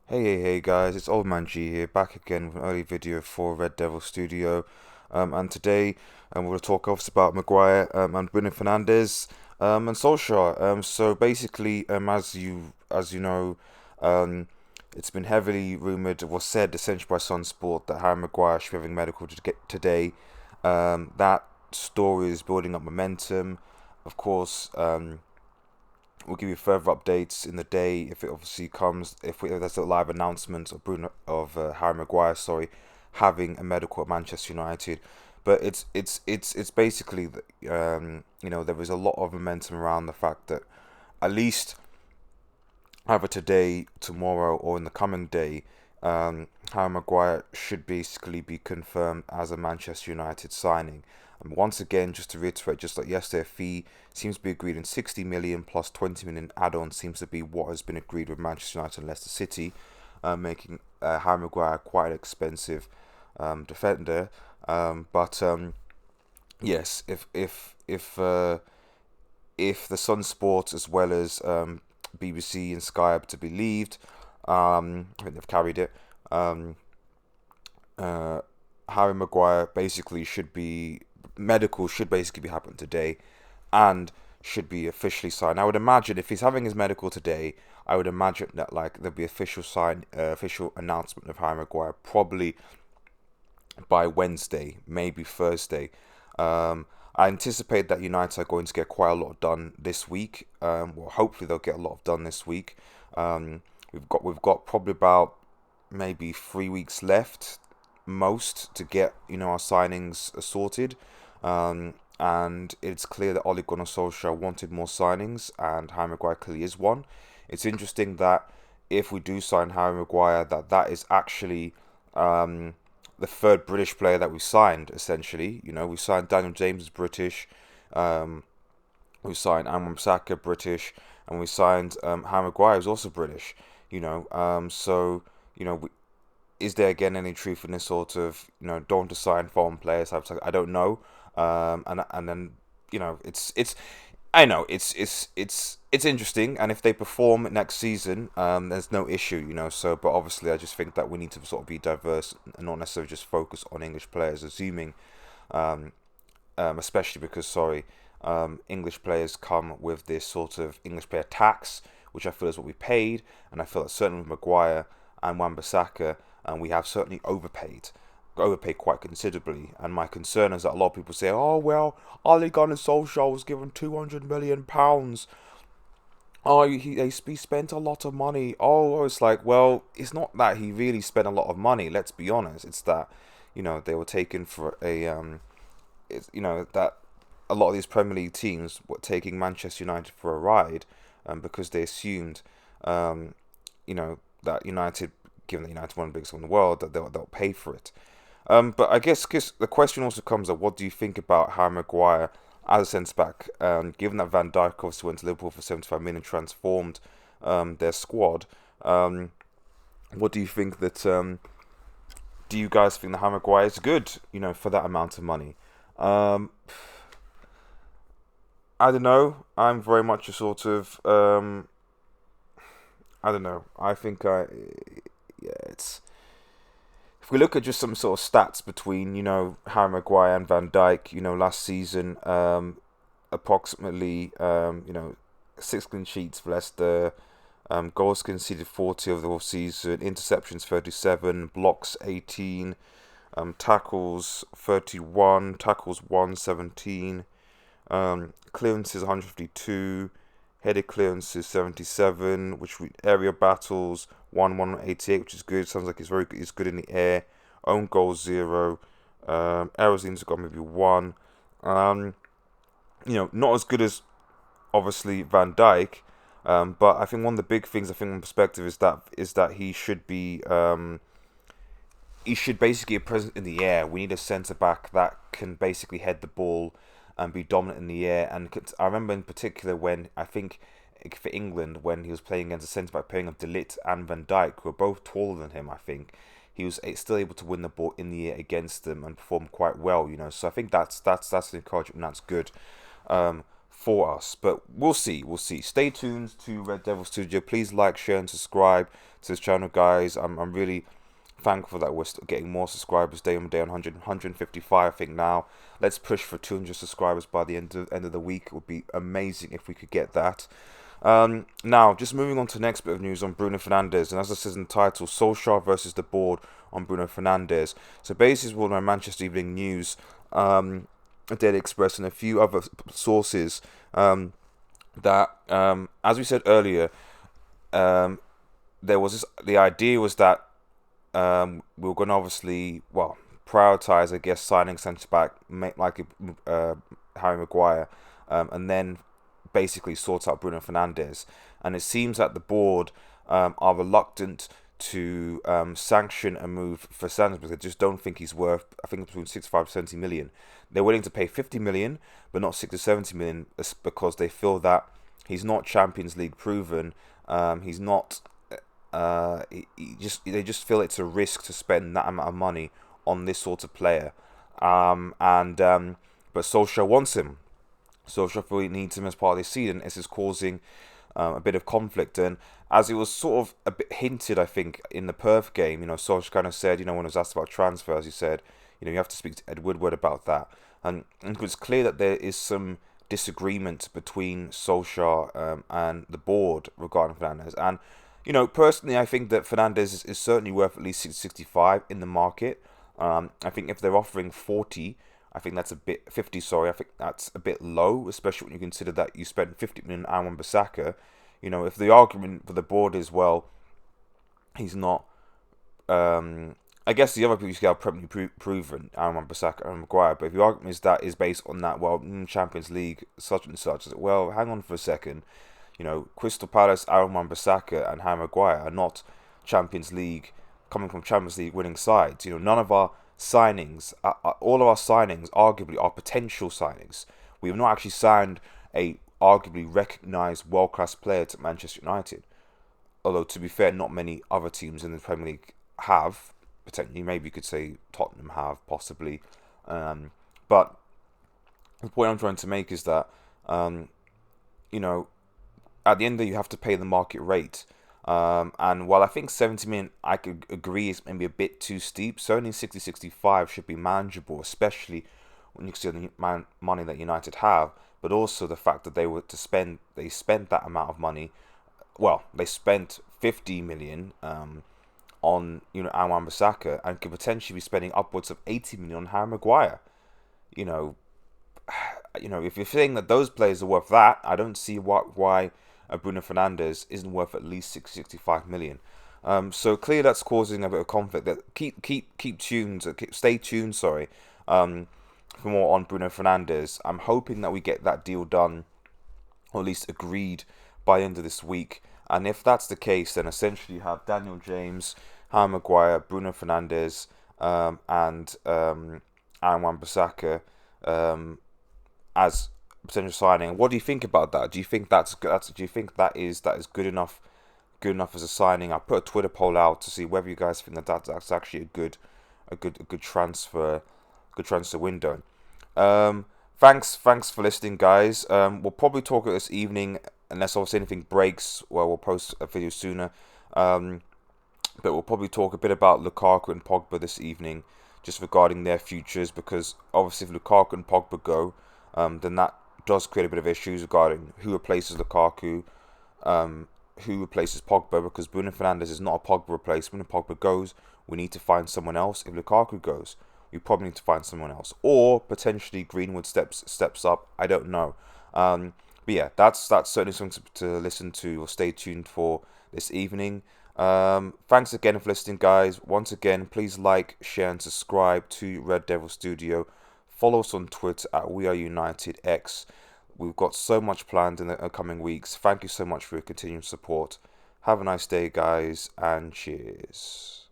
Hey guys, it's Old Man G here, back again with an early video for Red Devil Studio. And today we're going to talk obviously about Maguire and Bruno Fernandes and Solskjaer. So basically, as you know, um, it's been heavily rumored, was said essentially by Sun Sport that Harry Maguire should be having medical to get today. That story is building up momentum. Of course, we'll give you further updates in the day if it obviously comes. If there's a live announcement of Harry Maguire, sorry, having a medical at Manchester United. But it's basically there is a lot of momentum around the fact that at least either today, tomorrow, or in the coming day, Harry Maguire should basically be confirmed as a Manchester United signing. And once again, just to reiterate, just like yesterday, a fee seems to be agreed in 60 million plus 20 million add-on seems to be what has been agreed with Manchester United and Leicester City, making Harry Maguire quite an expensive defender. But yes, if the Sun Sport as well as BBC and Sky are to be believed, I think they've carried it. Um, uh, Harry Maguire basically should be medical should basically be happening today, and should be officially signed. I would imagine if he's having his medical today, I would imagine that like there'll be official announcement of Harry Maguire probably by Wednesday, maybe Thursday. I anticipate that United are going to get quite a lot done this week. Well, hopefully they'll get a lot done this week. We've got probably about maybe 3 weeks left, most, to get our signings sorted. And it's clear that Ole Gunnar Solskjaer wanted more signings, and Harry Maguire clearly is one. It's interesting that if we do sign Harry Maguire, that is actually the third British player that we signed. Essentially, we signed Daniel James as British, um, we signed Amram Saka British, and we signed Harry Maguire who's also British. So is there again any truth in this sort of don't want to sign foreign players? I don't know. And then it's I know it's interesting, and if they perform next season, there's no issue, So, but obviously, I just think that we need to sort of be diverse and not necessarily just focus on English players, assuming, um, especially because English players come with this sort of English player tax, which I feel is what we paid, and I feel that certainly with Maguire and Wan-Bissaka, and we have certainly overpaid quite considerably. And my concern is that a lot of people say, "Oh well, Ole Gunnar Solskjaer was given £200 million. Oh, he spent a lot of money. Oh, it's like, well, it's not that he really spent a lot of money. Let's be honest. It's that they were taken for a that a lot of these Premier League teams were taking Manchester United for a ride, because they assumed, that United, given that United are one of the biggest in the world, that they'll pay for it. But I guess the question also comes up: what do you think about Harry Maguire as a centre back? Given that Van Dijk obviously went to Liverpool for 75 million, transformed their squad. What do you think that? Do you guys think that Harry Maguire is good? For that amount of money. Um, I don't know. I'm very much a sort of I don't know. I think it's if we look at just some sort of stats between Harry Maguire and Van Dijk, last season, approximately 6 clean sheets for Leicester, goals conceded 40 over the whole season, interceptions 37, blocks 18, tackles 31, tackles 117, clearances 152, headed clearances 77, area battles 188, which is good. Sounds like it's good in the air. Own goals 0, errors into got maybe 1. Not as good as obviously Van Dijk, but I think one of the big things I think in perspective is that he should basically be present in the air. We need a centre back that can basically head the ball and be dominant in the air. And I remember in particular when I think for England when he was playing against a centre back pairing of De Ligt and Van Dijk, who were both taller than him. I think he was still able to win the ball in the air against them and perform quite well. So I think that's an encouragement. And that's good. for us. But we'll see. We'll see. Stay tuned to Red Devil Studio. Please like, share, and subscribe to this channel, guys. I'm really thankful that we're getting more subscribers day on day, 155 I think now. Let's push for 200 subscribers by the end of the week. It would be amazing if we could get that. Now, just moving on to the next bit of news on Bruno Fernandes, and as it says in the title, Solskjaer versus the board on Bruno Fernandes. So basically, all my Manchester Evening News, Daily Express, and a few other sources that, as we said earlier, there was this, the idea was that we were going to obviously, well, prioritise, I guess, signing centre back like Harry Maguire, and then basically sort out Bruno Fernandes. And it seems that the board are reluctant to sanction a move for Fernandes because they just don't think he's worth, I think, between 65 to 70 million. They're willing to pay 50 million, but not 60 to 70 million, because they feel that he's not Champions League proven. He's not. They just feel it's a risk to spend that amount of money on this sort of player. But Solskjaer wants him. Solskjaer really needs him as part of this season. This is causing a bit of conflict, and as it was sort of a bit hinted, I think, in the Perth game, Solskjaer kind of said, when he was asked about transfers, he said, you have to speak to Ed Woodward about that, and it was clear that there is some disagreement between Solskjaer and the board regarding Fernandes. And personally, I think that Fernandes is certainly worth at least 65 in the market. I think if they're offering 40, I think that's a bit 50. Sorry, I think that's a bit low, especially when you consider that you spent 50 million on Wan-Bissaka. If the argument for the board is, well, he's not. I guess the other people you have probably proven Wan-Bissaka and Maguire, but if the argument is based on that, well, Champions League such and such. Well, hang on for a second. Crystal Palace, Wan-Bissaka, and Harry Maguire are not Champions League, coming from Champions League winning sides. None of our signings, all of our signings, arguably are potential signings. We have not actually signed a arguably recognised world-class player to Manchester United. Although, to be fair, not many other teams in the Premier League have. Potentially, maybe you could say Tottenham have, possibly. But the point I'm trying to make is that, at the end of the day, you have to pay the market rate. And while I think 70 million, I could agree, is maybe a bit too steep, certainly 60-65 should be manageable, especially when you consider the money that United have, but also the fact that they spent that amount of money. Well, they spent 50 million on Wan-Bissaka, and could potentially be spending upwards of 80 million on Harry Maguire. If you're saying that those players are worth that, I don't see why Bruno Fernandes isn't worth at least 65 million. So clearly that's causing a bit of conflict. That stay tuned. Sorry, for more on Bruno Fernandes. I'm hoping that we get that deal done, or at least agreed, by the end of this week. And if that's the case, then essentially you have Daniel James, Harry Maguire, Bruno Fernandes, and Wan-Bissaka as potential signing. What do you think about that? Do you think that is good enough as a signing? I put a Twitter poll out to see whether you guys think that that's actually a good transfer window. Thanks for listening, guys. We'll probably talk this evening, unless obviously anything breaks. Well, we'll post a video sooner. But we'll probably talk a bit about Lukaku and Pogba this evening, just regarding their futures, because obviously if Lukaku and Pogba go, then that does create a bit of issues regarding who replaces Lukaku, who replaces Pogba, because Bruno Fernandes is not a Pogba replacement. If Pogba goes, we need to find someone else. If Lukaku goes, we probably need to find someone else, or potentially Greenwood steps up. I don't know. But yeah, that's certainly something to listen to or stay tuned for this evening. Thanks again for listening, guys. Once again, please like, share, and subscribe to Red Devil Studio. Follow us on Twitter at WeAreUnitedX. We've got so much planned in the coming weeks. Thank you so much for your continued support. Have a nice day, guys, and cheers.